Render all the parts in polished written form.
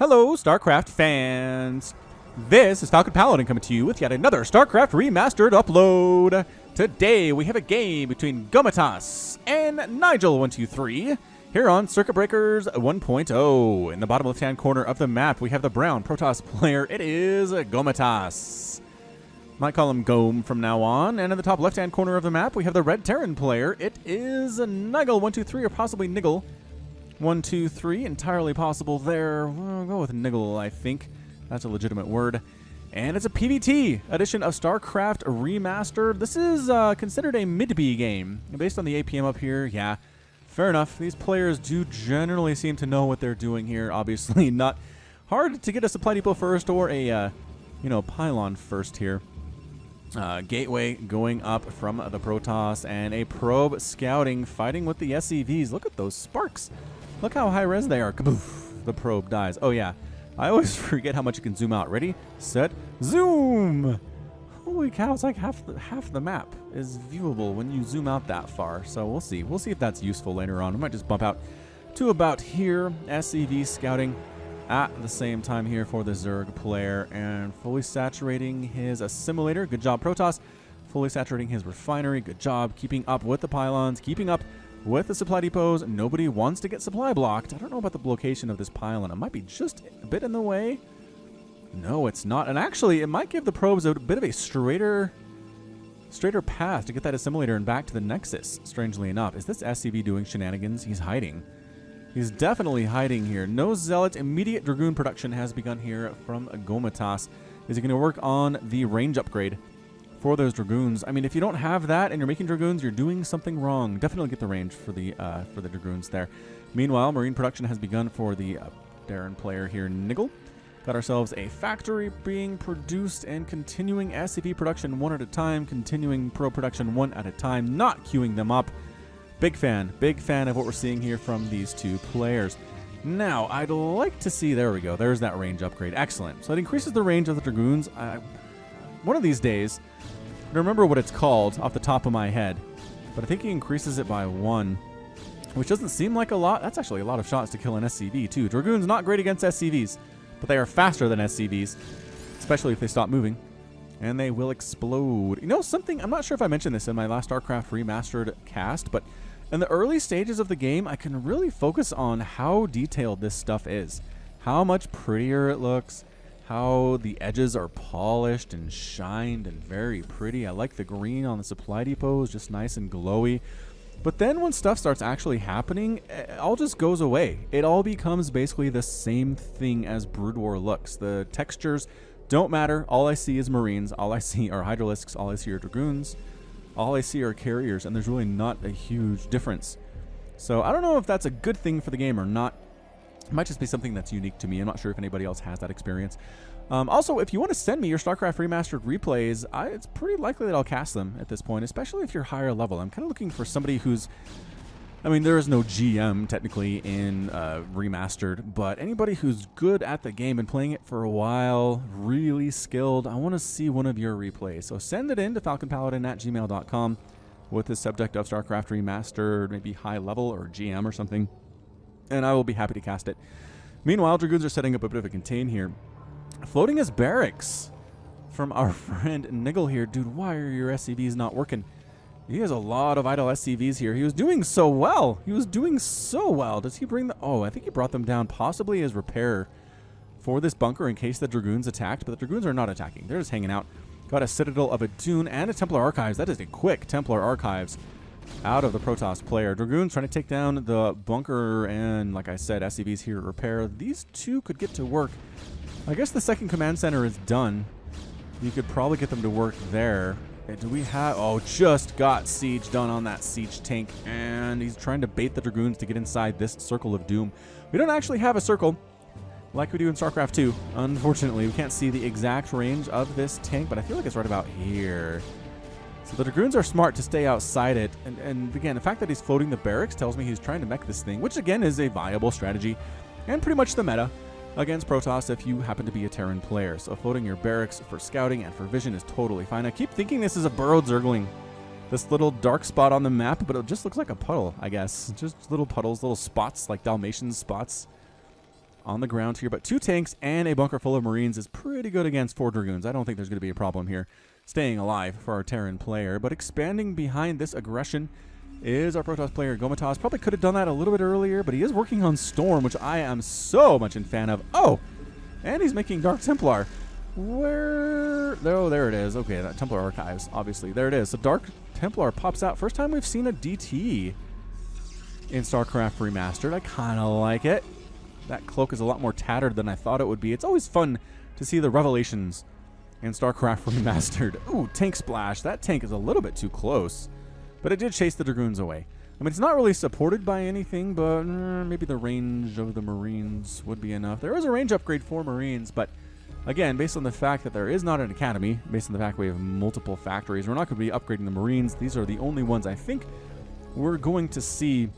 Hello, StarCraft fans! This is Falcon Paladin coming to you with yet another StarCraft Remastered upload. Today we have a game between Gometas and niggel123 here on Circuit Breakers 1.0. In the bottom left-hand corner of the map, we have the brown Protoss player. It is Gometas. Might call him Gome from now on. And in the top left-hand corner of the map, we have the red Terran player. It is niggel123 or possibly niggel123. Entirely possible there. We'll go with niggle, I think. That's a legitimate word. And it's a PvT edition of StarCraft Remastered. This is considered a Midbie game. Based on the APM up here, yeah, fair enough. These players do generally seem to know what they're doing here. Obviously not hard to get a supply depot first or a, pylon first here. Gateway going up from the Protoss and a probe scouting, fighting with the SCVs. Look at those sparks. Look how high res they are. Kaboof. The probe dies. Oh, yeah. I always forget how much you can zoom out. Ready, set, zoom! Holy cow, it's like half the map is viewable when you zoom out that far. So we'll see. We'll see if that's useful later on. I might just bump out to about here. SCV scouting at the same time here for the Zerg player and fully saturating his assimilator. Good job, Protoss. Fully saturating his refinery. Good job keeping up with the pylons, keeping up with the supply depots. Nobody wants to get supply blocked. I don't know about the location of this pylon. It might be just a bit in the way. No, it's not. And actually, it might give the probes a bit of a straighter path to get that assimilator and back to the Nexus, strangely enough. Is this SCV doing shenanigans? He's hiding. He's definitely hiding here. No Zealot. Immediate Dragoon production has begun here from Gometas. Is he going to work on the range upgrade for those Dragoons? I mean, if you don't have that and you're making Dragoons, you're doing something wrong. Definitely get the range for the Dragoons there. Meanwhile, Marine production has begun for the Terran player here, Niggle. Got ourselves a factory being produced and continuing SCV production one at a time, continuing Pro production one at a time, not queuing them up. Big fan of what we're seeing here from these two players. Now, I'd like to see, there we go, there's that range upgrade. Excellent. So it increases the range of the Dragoons. One of these days, I don't remember what it's called off the top of my head, but I think he increases it by 1, which doesn't seem like a lot. That's actually a lot of shots to kill an SCV, too. Dragoons not great against SCVs, but they are faster than SCVs, especially if they stop moving. And they will explode. You know something? I'm not sure if I mentioned this in my last StarCraft Remastered cast, but in the early stages of the game, I can really focus on how detailed this stuff is. How much prettier it looks. How the edges are polished and shined and very pretty. I like the green on the supply depots, just nice and glowy. But then when stuff starts actually happening, it all just goes away. It all becomes basically the same thing as Brood War looks. The textures don't matter. All I see is Marines. All I see are Hydralisks. All I see are Dragoons. All I see are carriers, and there's really not a huge difference. So I don't know if that's a good thing for the game or not. It might just be something that's unique to me. I'm not sure if anybody else has that experience. Also, if you want to send me your StarCraft Remastered replays, it's pretty likely that I'll cast them at this point, especially if you're higher level. I'm kind of looking for somebody who's... I mean, there is no GM, technically, in Remastered, but anybody who's good at the game and playing it for a while, really skilled, I want to see one of your replays. So send it in to falconpaladin@gmail.com with the subject of StarCraft Remastered, maybe high level or GM or something, and I will be happy to cast it. Meanwhile, Dragoons are setting up a bit of a contain here. Floating as barracks from our friend Niggle here. Dude, why are your SCVs not working? He has a lot of idle SCVs here. He was doing so well. Does he bring the... Oh, I think he brought them down possibly as repair for this bunker in case the Dragoons attacked. But the Dragoons are not attacking. They're just hanging out. Got a Citadel of Adun and a Templar Archives. That is a quick Templar Archives out of the Protoss player. Dragoons trying to take down the bunker and, like I said, SCVs here to repair. These two could get to work. I guess the second command center is done. You could probably get them to work there. Do we have... Oh, just got siege done on that siege tank. And he's trying to bait the Dragoons to get inside this Circle of Doom. We don't actually have a circle like we do in StarCraft 2. Unfortunately, we can't see the exact range of this tank, but I feel like it's right about here. So the Dragoons are smart to stay outside it. And again, the fact that he's floating the barracks tells me he's trying to mech this thing, which again is a viable strategy and pretty much the meta against Protoss if you happen to be a Terran player. So floating your barracks for scouting and for vision is totally fine. I keep thinking this is a burrowed Zergling. This little dark spot on the map, but it just looks like a puddle, I guess. Just little puddles, little spots, like Dalmatian spots on the ground here, but 2 tanks and a bunker full of Marines is pretty good against 4 Dragoons. I don't think there's going to be a problem here staying alive for our Terran player, but expanding behind this aggression is our Protoss player, Gometas. Probably could have done that a little bit earlier, but he is working on Storm, which I am so much in fan of. Oh, and he's making Dark Templar. Where? Oh, there it is. Okay, that Templar Archives, obviously. There it is. So Dark Templar pops out. First time we've seen a DT in StarCraft Remastered. I kind of like it. That cloak is a lot more tattered than I thought it would be. It's always fun to see the revelations in StarCraft Remastered. Ooh, tank splash. That tank is a little bit too close, but it did chase the Dragoons away. I mean, it's not really supported by anything, but maybe the range of the Marines would be enough. There is a range upgrade for Marines, but again, based on the fact that there is not an academy, based on the fact we have multiple factories, we're not going to be upgrading the Marines. These are the only ones I think we're going to see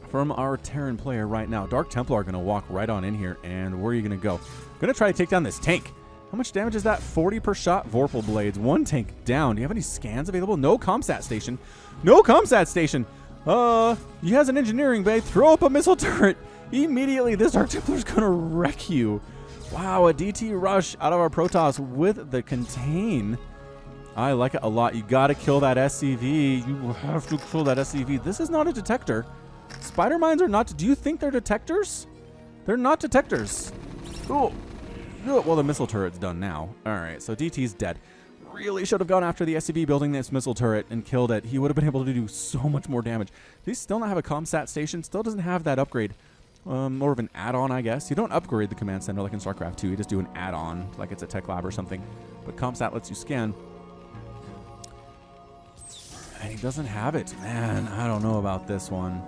from our Terran player right now. Dark Templar are going to walk right on in here, and where are you going to go? Going to try to take down this tank. How much damage is that? 40 per shot. Vorpal blades. 1 tank down. Do you have any scans available? No ComSat station. No ComSat station. He has an engineering bay. Throw up a missile turret. Immediately, this Dark Templar is going to wreck you. Wow, a DT rush out of our Protoss with the contain. I like it a lot. You got to kill that SCV. You have to kill that SCV. This is not a detector. Spider mines are not. Do you think they're detectors? They're not detectors. Oh, well, the missile turret's done now. All right, so DT's dead. Really should have gone after the SCV building this missile turret and killed it. He would have been able to do so much more damage. Does he still not have a ComSat station? Still doesn't have that upgrade. More of an add-on, I guess. You don't upgrade the command center like in StarCraft 2. You just do an add-on, like it's a tech lab or something. But ComSat lets you scan. And he doesn't have it. Man, I don't know about this one.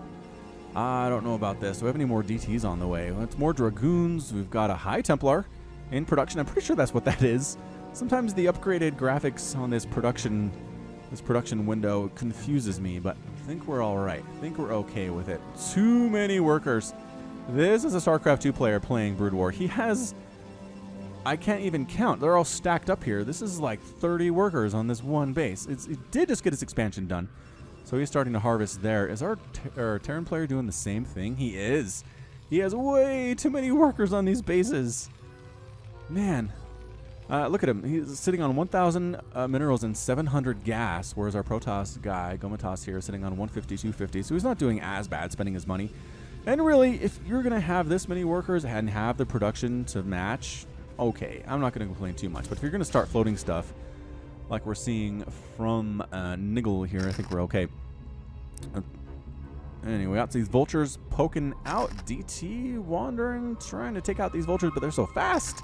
I don't know about this. Do we have any more DTs on the way? Well, it's more Dragoons. We've got a High Templar in production. I'm pretty sure that's what that is. Sometimes the upgraded graphics on this production window confuses me, but I think we're all right. I think we're okay with it. Too many workers. This is a StarCraft 2 player playing Brood War. He has, I can't even count. They're all stacked up here. This is like 30 workers on this one base. It did just get its expansion done. So he's starting to harvest there. Is our Terran player doing the same thing? He is. He has way too many workers on these bases. Man. Look at him. He's sitting on 1,000 minerals and 700 gas, whereas our Protoss guy, Gometas here, is sitting on 150, 250. So he's not doing as bad spending his money. And really, if you're going to have this many workers and have the production to match, okay, I'm not going to complain too much. But if you're going to start floating stuff, like we're seeing from Niggle here, I think we're okay. Anyway, got these vultures poking out. DT wandering, trying to take out these vultures, but they're so fast.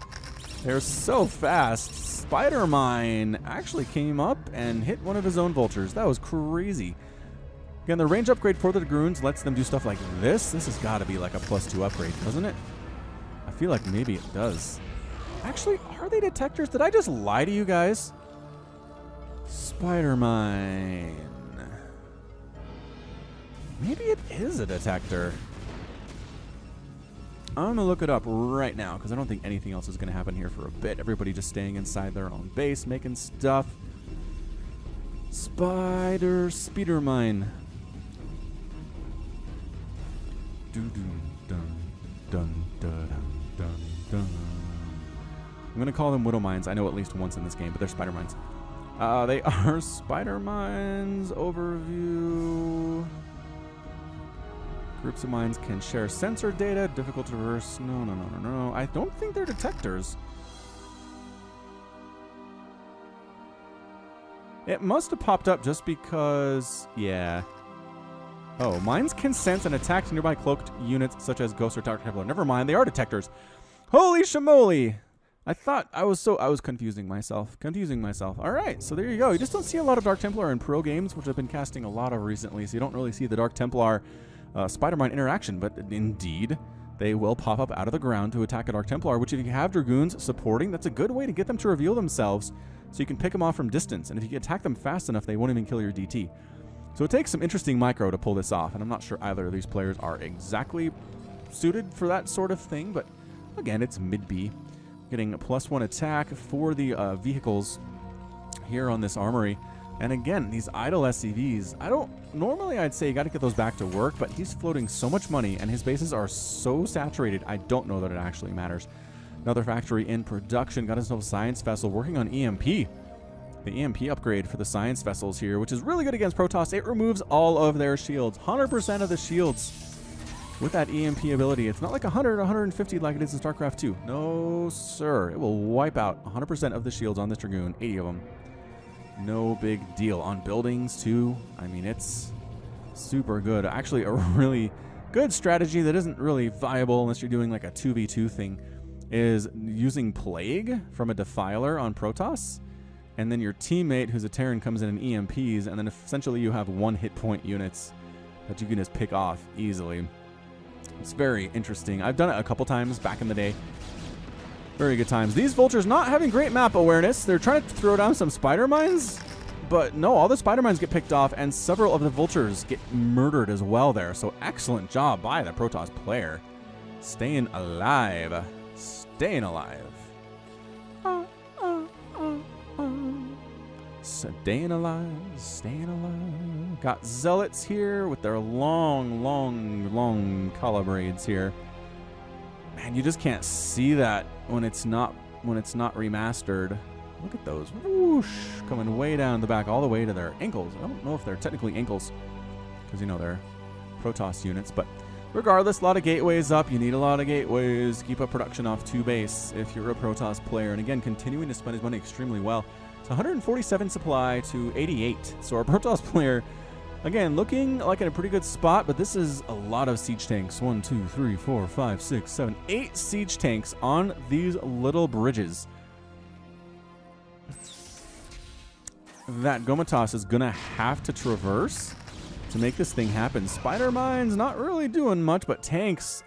They're so fast. Spider Mine actually came up and hit one of his own vultures. That was crazy. Again, the range upgrade for the Dragoons lets them do stuff like this. This has got to be like a +2 upgrade, doesn't it? I feel like maybe it does. Actually, are they detectors? Did I just lie to you guys? Spider Mine. Maybe it is a detector. I'm going to look it up right now because I don't think anything else is going to happen here for a bit. Everybody just staying inside their own base, making stuff. Speeder Mine. I'm going to call them Widow Mines. I know at least once in this game, but they're Spider Mines. They are Spider Mines. Overview. Groups of mines can share sensor data. Difficult to reverse. No. I don't think they're detectors. It must have popped up just because... Yeah. Oh, mines can sense and attack nearby cloaked units such as Ghost or Dark Templar. Never mind, they are detectors. Holy shamoly! I thought I was confusing myself. All right, so there you go. You just don't see a lot of Dark Templar in pro games, which I've been casting a lot of recently, so you don't really see the Dark Templar Spider-Mine interaction, but indeed, they will pop up out of the ground to attack a Dark Templar, which if you have Dragoons supporting, that's a good way to get them to reveal themselves, so you can pick them off from distance, and if you can attack them fast enough, they won't even kill your DT. So it takes some interesting micro to pull this off, and I'm not sure either of these players are exactly suited for that sort of thing, but again, it's Midbie. Getting a +1 attack for the vehicles here on this armory. And again, these idle SCVs, normally I'd say you got to get those back to work, but he's floating so much money and his bases are so saturated, I don't know that it actually matters. Another factory in production, got himself a science vessel working on EMP. The EMP upgrade for the science vessels here, which is really good against Protoss. It removes all of their shields, 100% of the shields with that EMP ability. It's not like 100, 150 like it is in StarCraft 2. No, sir. It will wipe out 100% of the shields on this Dragoon, 80 of them. No big deal. On buildings, too, I mean, it's super good. Actually, a really good strategy that isn't really viable unless you're doing like a 2v2 thing is using Plague from a Defiler on Protoss, and then your teammate who's a Terran comes in and EMPs, and then essentially you have 1 hit point units that you can just pick off easily. It's very interesting. I've done it a couple times back in the day. Very good times. These vultures not having great map awareness. They're trying to throw down some spider mines, but no, all the spider mines get picked off, and several of the vultures get murdered as well there. So excellent job by the Protoss player. Staying alive. Staying alive. Staying alive. Staying alive. Got zealots here with their long calibrades here. Man, you just can't see that when it's not remastered. Look at those. Whoosh, coming way down the back, all the way to their ankles. I don't know if they're technically ankles, because, you know, they're Protoss units. But regardless, a lot of gateways up. You need a lot of gateways to keep up production off 2 base if you're a Protoss player. And again, continuing to spend his money extremely well. It's 147 supply to 88. So our Protoss player, again, looking like in a pretty good spot, but this is a lot of siege tanks. 1, 2, 3, 4, 5, 6, 7, 8 siege tanks on these little bridges. That gometas is going to have to traverse to make this thing happen. Spider mines not really doing much, but tanks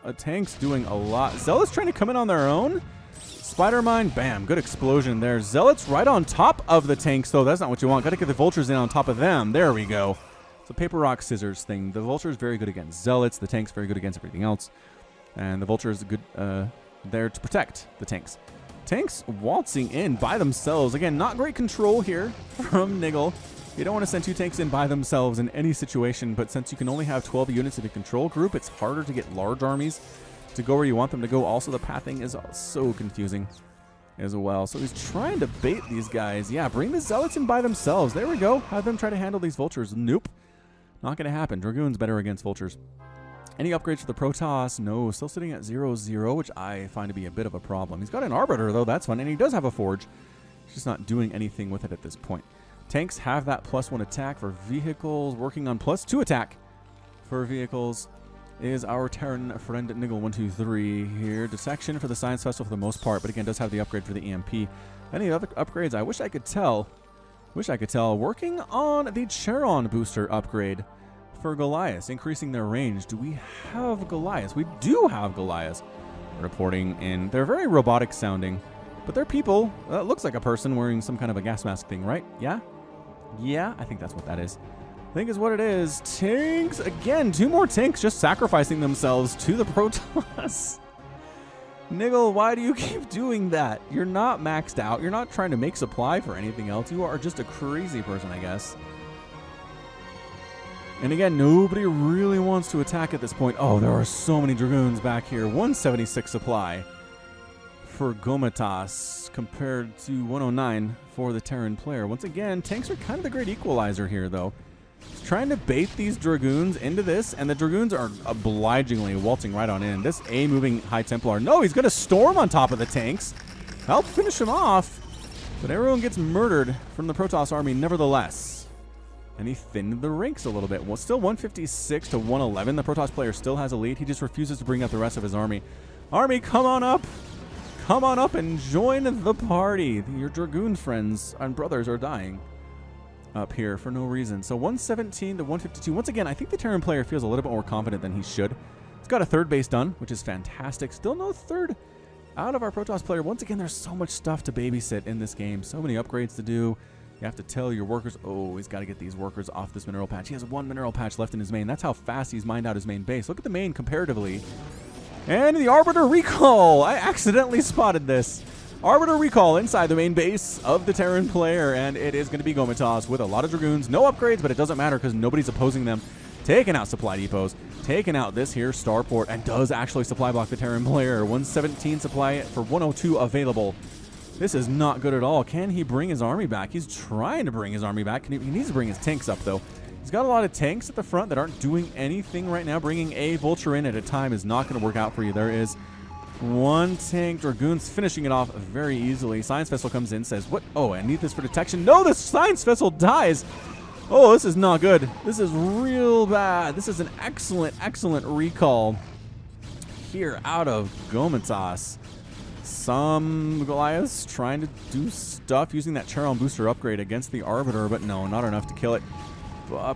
doing a lot. Zealots trying to come in on their own. Spider mine, bam, good explosion there. Zealots right on top of the tanks, though. That's not what you want. Got to get the vultures in on top of them. There we go. It's a paper, rock, scissors thing. The vulture is very good against zealots. The tank's very good against everything else. And the vulture is good there to protect the tanks. Tanks waltzing in by themselves. Again, not great control here from Niggle. You don't want to send 2 tanks in by themselves in any situation, but since you can only have 12 units in a control group, it's harder to get large armies to go where you want them to go. Also, the pathing is so confusing as well. So he's trying to bait these guys. Yeah, bring the zealots in by themselves. There we go. Have them try to handle these vultures. Nope. Not going to happen. Dragoon's better against vultures. Any upgrades for the Protoss? No. Still sitting at 0-0, which I find to be a bit of a problem. He's got an Arbiter, though. That's fun. And he does have a Forge. He's just not doing anything with it at this point. Tanks have that +1 attack for vehicles. Working on +2 attack for vehicles is our Terran friend niggel123 here. Dissection for the Science Vessel for the most part, but again, does have the upgrade for the EMP. Any other upgrades? I wish I could tell. Working on the Charon booster upgrade for Goliath, increasing their range. Do we have Goliath? We do have Goliath. Reporting in. They're very robotic sounding, but they're people. That looks like a person wearing some kind of a gas mask thing, right? Yeah? Yeah, I think that's what that is. I think is what it is. Tanks! Again, 2 more tanks just sacrificing themselves to the Protoss. Niggle, why do you keep doing that? You're not maxed out. You're not trying to make supply for anything else. You are just a crazy person, I guess. And again, nobody really wants to attack at this point. Oh, there are so many Dragoons back here. 176 supply for gometas compared to 109 for the Terran player. Once again, tanks are kind of the great equalizer here, though. He's trying to bait these Dragoons into this, and the Dragoons are obligingly waltzing right on in. This A-moving High Templar. No, he's going to storm on top of the tanks. Help finish him off. But everyone gets murdered from the Protoss army nevertheless. And he thinned the ranks a little bit. Well, still 156 to 111. The Protoss player still has a lead. He just refuses to bring out the rest of his army. Army, come on up. Come on up and join the party. Your Dragoon friends and brothers are dying up here for no reason. So 117 to 152. Once again, I think the Terran player feels a little bit more confident than he should. He's got a 3rd base done, which is fantastic. Still no 3rd out of our Protoss player. Once again, there's so much stuff to babysit in this game. So many upgrades to do. You have to tell your workers, oh, he's got to get these workers off this mineral patch. He has 1 mineral patch left in his main. That's how fast he's mined out his main base. Look at the main comparatively. And the Arbiter recall. I accidentally spotted this. Arbiter recall inside the main base of the Terran player, and it is going to be Gometas with a lot of Dragoons. No upgrades, but it doesn't matter because nobody's opposing them. Taking out supply depots, taking out this here starport, and does actually supply block the Terran player. 117 supply for 102 available. This is not good at all. Can he bring his army back? He's trying to bring his army back. He needs to bring his tanks up, though. He's got a lot of tanks at the front that aren't doing anything right now. Bringing a Vulture in at a time is not going to work out for you. There is one tank. Dragoons finishing it off very easily. Science Vessel comes in, says, what? Oh, I need this for detection. No, the Science Vessel dies. Oh, this is not good. This is real bad. This is an excellent, excellent recall here out of Gometas. Some Goliaths trying to do stuff using that Charon booster upgrade against the Arbiter, but no, not enough to kill it.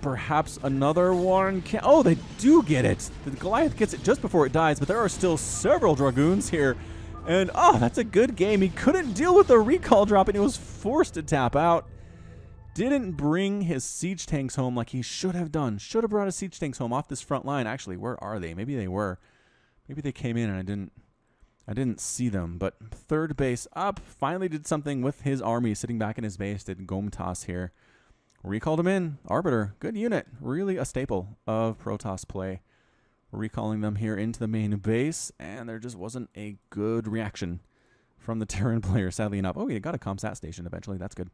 Perhaps another one can... Oh, they do get it. The Goliath gets it just before it dies, but there are still several Dragoons here. And, oh, that's a good game. He couldn't deal with the recall drop, and he was forced to tap out. Didn't bring his siege tanks home like he should have done. Should have brought his siege tanks home off this front line. Actually, where are they? Maybe they were. Maybe they came in and I didn't see them. But third base up. Finally did something with his army sitting back in his base. Did Gometas here. Recalled him in. Arbiter. Good unit. Really a staple of Protoss play. Recalling them here into the main base. And there just wasn't a good reaction from the Terran player, sadly enough. Oh, he got a ComSat station eventually. That's good.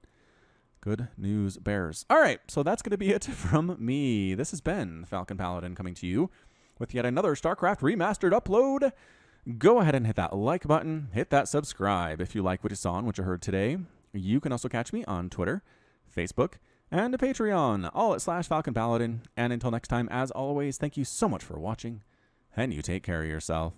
Good news bears. All right, so that's going to be it from me. This has been Falcon Paladin coming to you with yet another StarCraft Remastered upload. Go ahead and hit that like button. Hit that subscribe if you like what you saw and what you heard today. You can also catch me on Twitter, Facebook, and Patreon, all at /Falcon Paladin. And until next time, as always, thank you so much for watching, and you take care of yourself.